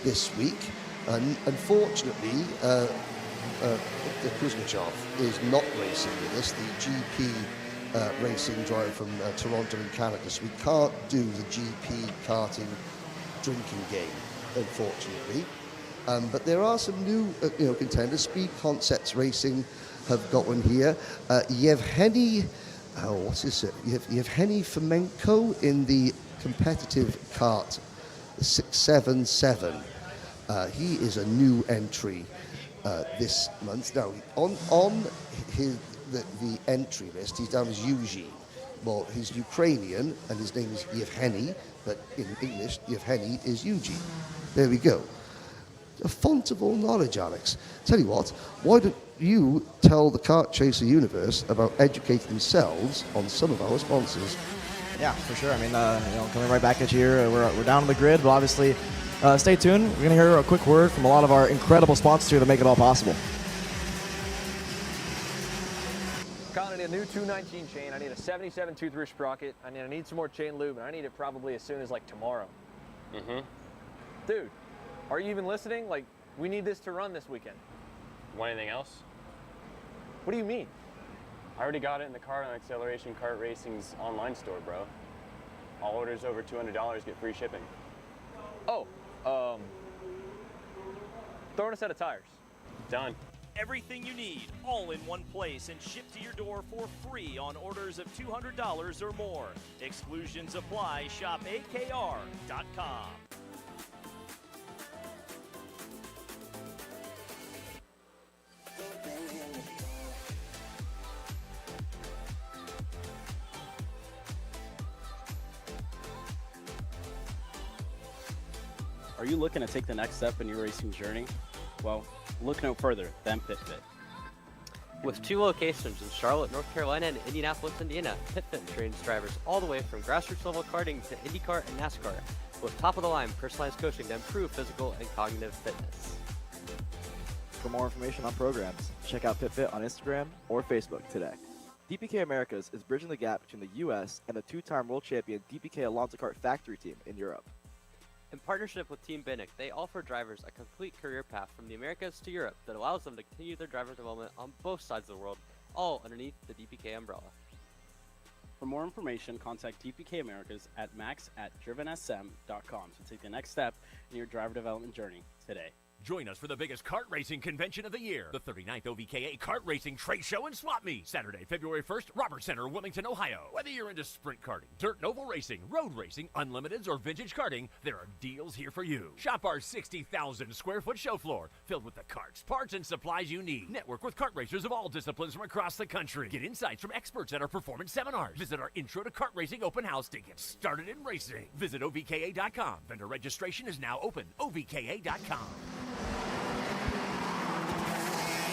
this week. And unfortunately, Kuznechov is not racing with us, the GP racing driver from Toronto in Canada. So we can't do the GP karting drinking game, unfortunately. But there are some new contenders. Speed Concepts Racing have got one here. Yevgeny Fomenko in the competitive kart 677. He is a new entry this month. Now, on the entry list, he's down as Eugene. Well, he's Ukrainian, and his name is Yevgeny, but in English, Yevgeny is Eugene. There we go. A font of all knowledge, Alex. Tell you what, why don't you tell the Kart Chaser universe about educating themselves on some of our sponsors? Yeah, for sure. I mean, coming right back at you here, we're down on the grid, but obviously, stay tuned. We're going to hear a quick word from a lot of our incredible sponsors here that make it all possible. I need a new 219 chain. I need a 77 tooth roof sprocket. I need some more chain lube, and I need it probably as soon as like tomorrow. Dude, are you even listening? Like, we need this to run this weekend. Want anything else? What do you mean? I already got it in the Kart on Acceleration Kart Racing's online store, bro. All orders over $200 get free shipping. Oh, throw in a set of tires. Done. Everything you need, all in one place and shipped to your door for free on orders of $200 or more. Exclusions apply. Shop AKR.com. Are you looking to take the next step in your racing journey? Well, look no further than PitFit. With 2 locations in Charlotte, North Carolina and Indianapolis, Indiana, PitFit trains drivers all the way from grassroots level karting to IndyCar and NASCAR with top-of-the-line personalized coaching to improve physical and cognitive fitness. For more information on programs, check out PitFit on Instagram or Facebook today. DPK Americas is bridging the gap between the U.S. and the two-time world champion DPK Alonso Kart factory team in Europe. In partnership with Team Binnick, they offer drivers a complete career path from the Americas to Europe that allows them to continue their driver development on both sides of the world, all underneath the DPK umbrella. For more information, contact DPK Americas at max@drivensm.com to take the next step in your driver development journey today. Join us for the biggest kart racing convention of the year, the 39th OVKA Kart Racing Trade Show and Swap Meet, Saturday, February 1st, Roberts Center, Wilmington, Ohio. Whether you're into sprint karting, dirt and oval racing, road racing, unlimiteds, or vintage karting, there are deals here for you. Shop our 60,000 square foot show floor, filled with the karts, parts, and supplies you need. Network with kart racers of all disciplines from across the country. Get insights from experts at our performance seminars. Visit our Intro to Kart Racing open house to get started in racing. Visit OVKA.com. Vendor registration is now open. OVKA.com.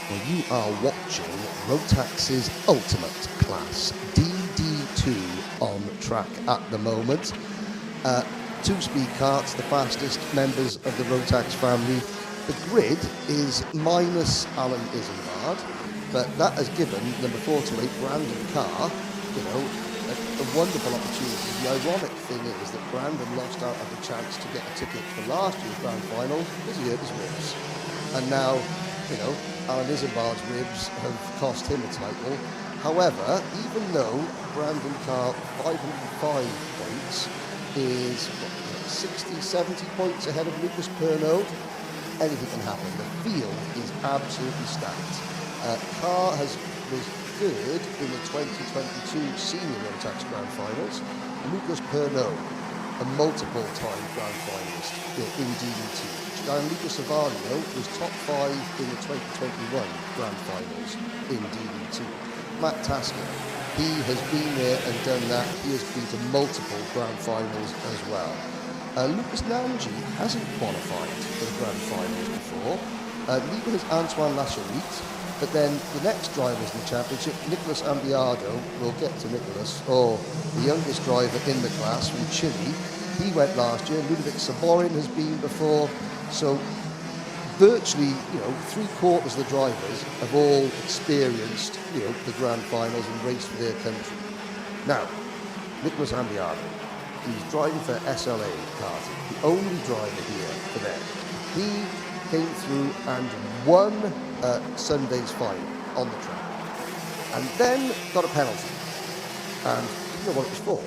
Well, you are watching Rotax's Ultimate Class DD2 on track at the moment. Two-speed karts, the fastest members of the Rotax family. The grid is minus Alan Isambard, but that has given number 428 Brandon Carr, a wonderful opportunity. The ironic thing is that Brandon lost out on the chance to get a ticket for last year's grand final because he hurt his ribs, and now, Alan Isambard's ribs have cost him a title. However, even though Brandon Carr 505 points is 60, 70 points ahead of Lucas Pernaud, anything can happen. The field is absolutely stacked. Carr was third in the 2022 Senior Rotax Grand Finals. Lucas Pernaud, a multiple-time Grand Finalist in DD2. Gianluca Savalio was top 5 in the 2021 Grand Finals in DD2. Matt Tasker, he has been there and done that. He has been to multiple Grand Finals as well. Lucas Nanji hasn't qualified for the Grand Finals before. Neither has Antoine Lacharit. But then the next drivers in the championship, Nicolas Ambiado, we'll get to Nicolas, the youngest driver in the class from Chile. He went last year. Ludovic Saborin has been before. So virtually, 3/4 of the drivers have all experienced, the grand finals and raced for their country. Now, Nicolas Ambiado, he's driving for SLA karting, the only driver here for them. He came through and won Sunday's final on the track, and then got a penalty, and didn't know what it was for.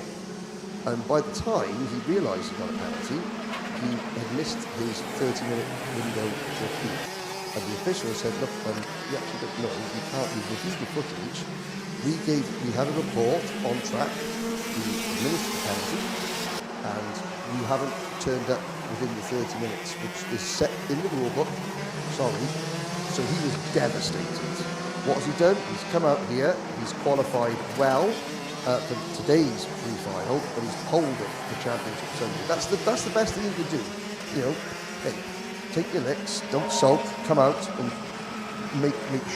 And by the time he realised he got a penalty, he had missed his 30-minute window to appeal. And the official said, look, you actually don't know, you can't, we've reviewed the footage. We had a report on track, we administered the penalty, and you haven't turned up within the 30 minutes, which is set in the rule book. Sorry. So he was devastated. What has he done? He's come out here, he's qualified well for today's pre-final, but he's pulled it for championship Sunday. That's the best thing you can do. Hey, take your licks, don't sulk, come out and make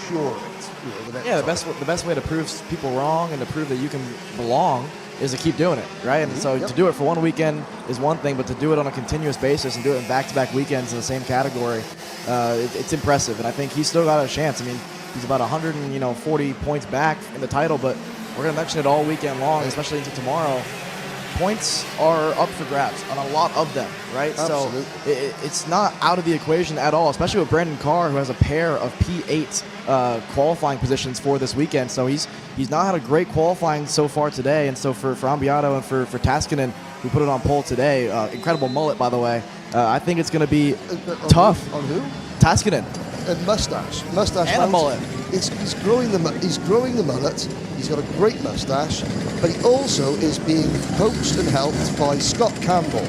sure of it. The next the best way to prove people wrong and to prove that you can belong is to keep doing it, right? And so to do it for one weekend is one thing, but to do it on a continuous basis and do it in back-to-back weekends in the same category, it's impressive. And I think he's still got a chance. I mean, he's about 140 points back in the title, but we're going to mention it all weekend long, especially into tomorrow. Points are up for grabs on a lot of them, right? Absolutely. So it's not out of the equation at all, especially with Brandon Carr, who has a pair of P8 qualifying positions for this weekend. So he's not had a great qualifying so far today. And so for Ambiado and for Taskinen, who put it on pole today, incredible mullet, by the way, I think it's going to be tough. On who? Taskinen. And mustache and a mullet. He's growing the mullet. He's got a great mustache, but he also is being coached and helped by Scott Campbell,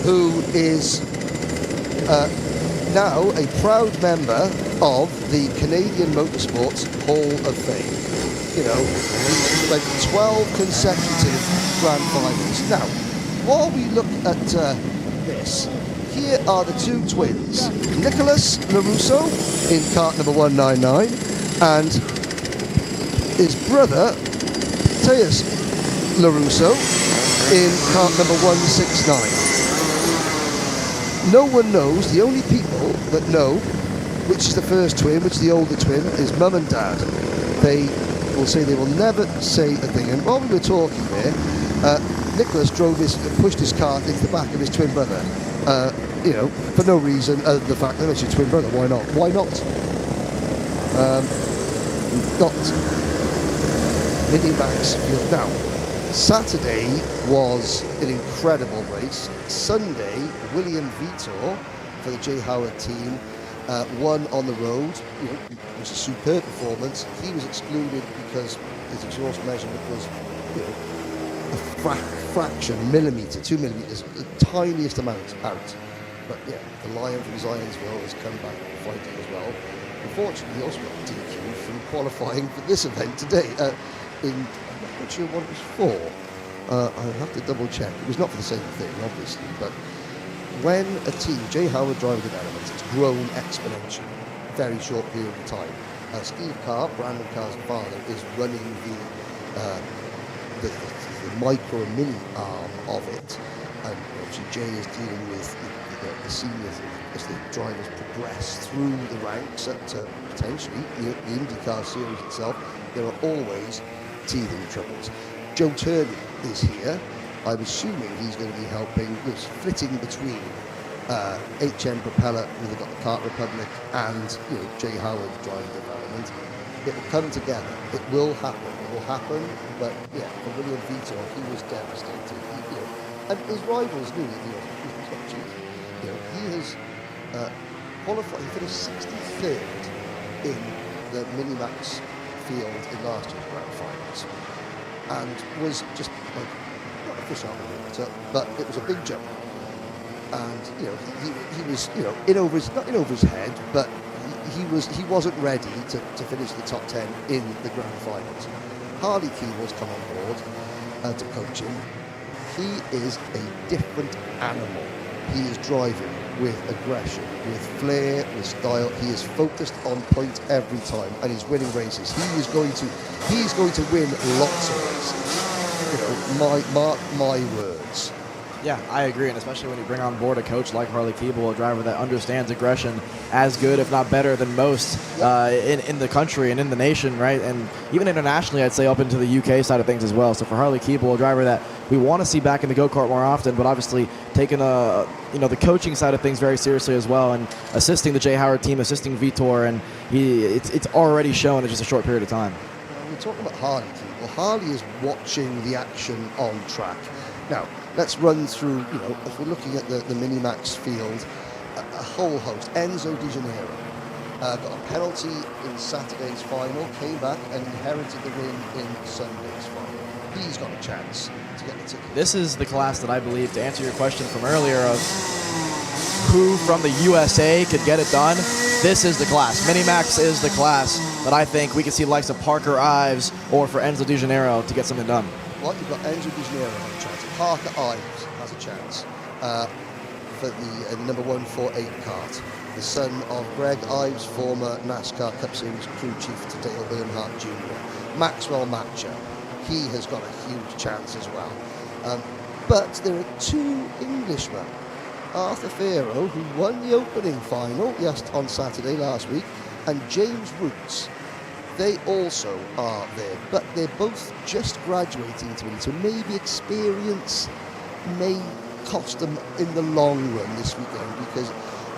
who is now a proud member of the Canadian Motorsports Hall of Fame. He's like 12 consecutive grand finals. Now, while we look at this, here are the two twins, Nicolas LaRusso in kart number 199 and his brother, Teus LaRusso, in kart number 169. No one knows, the only people that know which is the first twin, which is the older twin, is Mum and Dad. They will say they will never say a thing. And while we were talking there, Nicholas pushed his kart into the back of his twin brother. You know, for no reason other than the fact that it's your twin brother. Why not? Why not? Got Mini Max field. Now, Saturday was an incredible race. Sunday, William Vitor for the J. Howard team won on the road. You know, it was a superb performance. He was excluded because his exhaust measurement was, you know, a fraction, millimetre, 2 millimetres, the tiniest amount out. But yeah, the Lion from Zionsville has come back fighting as well. Unfortunately, he also got DQ from qualifying for this event today. I'm not sure what it was for. I'll have to double check. It was not for the same thing, obviously, but when a team, J. Howard Driver Development, has grown exponentially, very short period of time. Steve Carr, Brandon Carr's father, is running the micro and mini arm of it, and obviously Jay is dealing with the seniors as the drivers progress through the ranks up to potentially the IndyCar series itself. There are always teething troubles. Joe Turney is here. I'm assuming he's going to be helping, flitting between HM Propeller, we've got the Kart Republic, and J. Howard Driver Development. It will come together. It will happen. It will happen. But yeah, for William Vitor, he was devastated. And his rivals knew that he's not cheating. He has qualified. He finished 63rd in the Minimax field in last year's Grand Finals, and was just like not a fish out of the water, but it was a big jump. And he was in over his, not in over his head, but he wasn't ready to finish the top 10 in the Grand Finals. Harley Keeble's come on board to coach him. He is a different animal. He is driving with aggression, with flair, with style. He is focused on point every time, and he's winning races. He's going to win lots of races. Mark my words. Yeah, I agree, and especially when you bring on board a coach like Harley Keeble, a driver that understands aggression as good, if not better, than most in the country and in the nation, right? And even internationally, I'd say up into the UK side of things as well. So for Harley Keeble, a driver that we want to see back in the go-kart more often, but obviously taking the coaching side of things very seriously as well, and assisting the J. Howard team, assisting Vitor, and it's already shown in just a short period of time. We're talking about Harley Keeble. Harley is watching the action on track. Now, let's run through, if we're looking at the Minimax field, a whole host. Enzo Di Janeiro got a penalty in Saturday's final, came back and inherited the win in Sunday's final. He's got a chance to get the ticket. This is the class that I believe, to answer your question from earlier of who from the USA could get it done, this is the class. Minimax is the class that I think we could see the likes of Parker Ives or for Enzo Di Janeiro to get something done. Well, you've got Enzo Di Janeiro on a chance. Parker Ives has a chance for the number 148 kart. The son of Greg Ives, former NASCAR Cup Series crew chief to Dale Earnhardt Jr. Maxwell Matcher, he has got a huge chance as well. But there are two Englishmen. Arthur Farrow, who won the opening final on Saturday last week, and James Roots. They also are there, but they're both just graduating to it, so maybe experience may cost them in the long run this weekend, because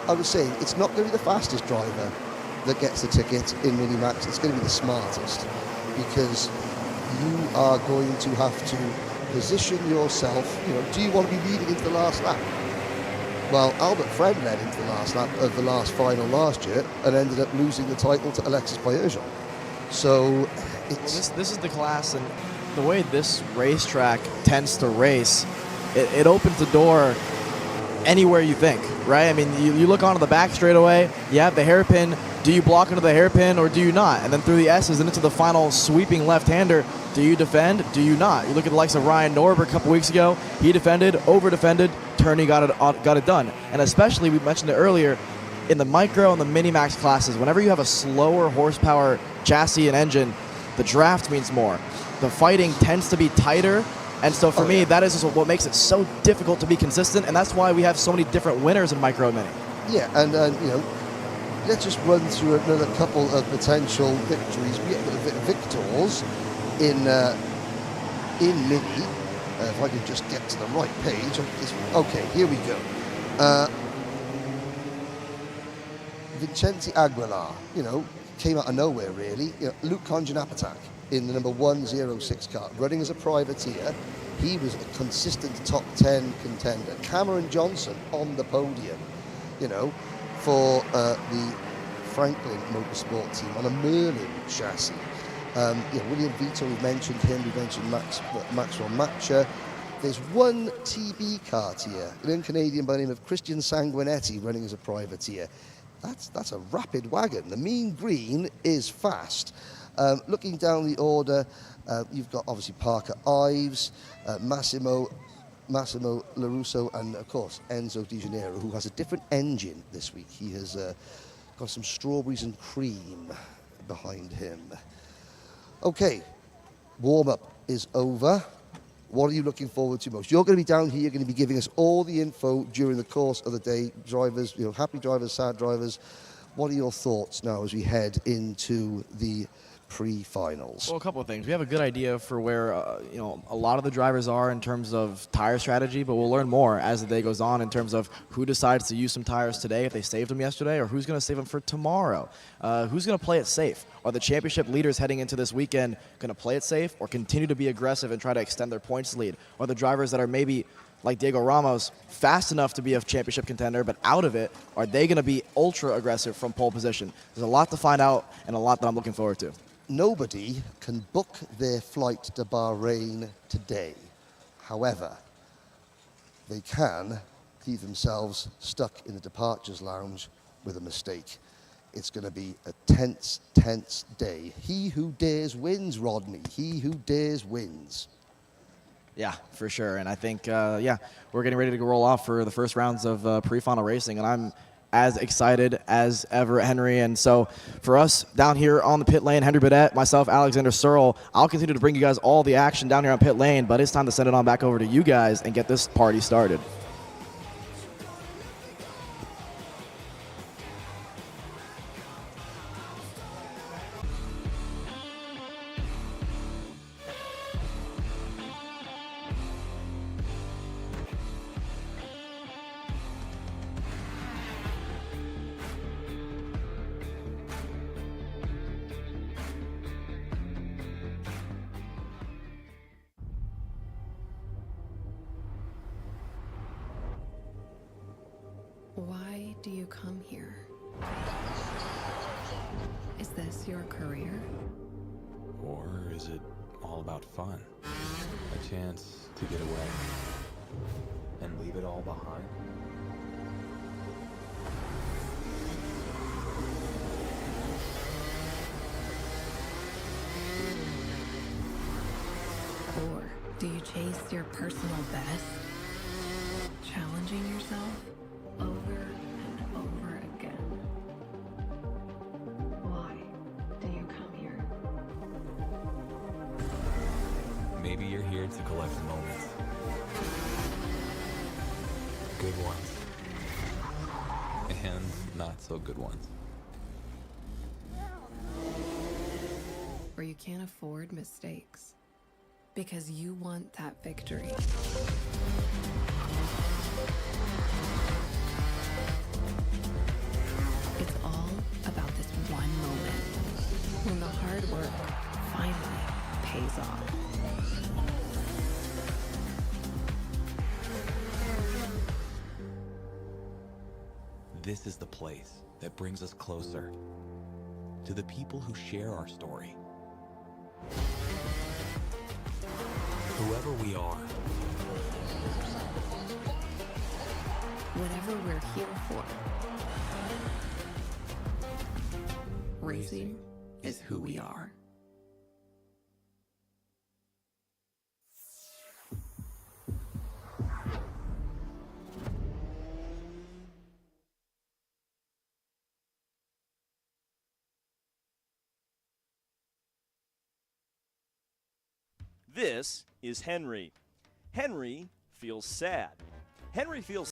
I was saying it's not going to be the fastest driver that gets the ticket in Minimax, it's going to be the smartest, because you are going to have to position yourself, do you want to be leading into the last lap? Well, Albert Friend led into the last lap of the last final last year and ended up losing the title to Alexis Pajerjon. So it's this is the class, and the way this racetrack tends to race, it opens the door anywhere you think, right? I mean, you look onto the back straightaway, you have the hairpin. Do you block into the hairpin or do you not? And then through the S's and into the final sweeping left-hander, do you defend? Do you not? You look at the likes of Ryan Norbert a couple weeks ago. He defended, over-defended, Turney got it done. And especially, we mentioned it earlier, in the micro and the mini-max classes, whenever you have a slower horsepower chassis and engine, the draft means more. The fighting tends to be tighter, and so for me, that is just what makes it so difficult to be consistent, and that's why we have so many different winners in micro and mini. Yeah, and let's just run through another couple of potential victories, victors in Mini. If I can just get to the right page. Okay, here we go. Vincenzi Aguilar, came out of nowhere really. Luke Conjanapatak in the number 106 car, running as a privateer. He was a consistent top 10 contender. Cameron Johnson on the podium, for the Franklin Motorsport team on a Merlin chassis. William Vito, we've mentioned him, we've mentioned Maxwell Matcher. There's one TB kart here, a young Canadian by the name of Christian Sanguinetti running as a privateer. That's a rapid wagon. The mean green is fast. Looking down the order, you've got obviously Parker Ives, Massimo LaRusso, and of course Enzo Di Janeiro, who has a different engine this week. He has got some strawberries and cream behind him. Okay, warm-up is over. What are you looking forward to most? You're going to be down here, you're going to be giving us all the info during the course of the day. Drivers, happy drivers, sad drivers. What are your thoughts now as we head into the pre-finals? Well, a couple of things. We have a good idea for where a lot of the drivers are in terms of tire strategy, but we'll learn more as the day goes on in terms of who decides to use some tires today if they saved them yesterday, or who's going to save them for tomorrow. Who's going to play it safe? Are the championship leaders heading into this weekend going to play it safe or continue to be aggressive and try to extend their points lead? Are the drivers that are maybe like Diego Ramos, fast enough to be a championship contender, but out of it, are they going to be ultra aggressive from pole position? There's a lot to find out and a lot that I'm looking forward to. Nobody can book their flight to Bahrain today. However, they can leave themselves stuck in the departures lounge with a mistake. It's going to be a tense, tense day. He who dares wins, Rodney. He who dares wins. Yeah, for sure. And I think, we're getting ready to roll off for the first rounds of pre-final racing, and I'm as excited as ever, Henry. And so for us down here on the pit lane, Henry Bidette, myself, Alexander Searle, I'll continue to bring you guys all the action down here on pit lane, but it's time to send it on back over to you guys and get this party started. Why do you come here? Is this your career? Or is it all about fun? A chance to get away and leave it all behind? Or do you chase your personal best? Challenging yourself over and over again. Why do you come here? Maybe you're here to collect moments. Good ones. And not so good ones. Or you can't afford mistakes because you want that victory. It's all about this one moment when the hard work finally pays off. This is the place that brings us closer to the people who share our story. Whoever we are, Whatever we're here for, racing is who we are. This is Henry. Henry feels sad. Henry feels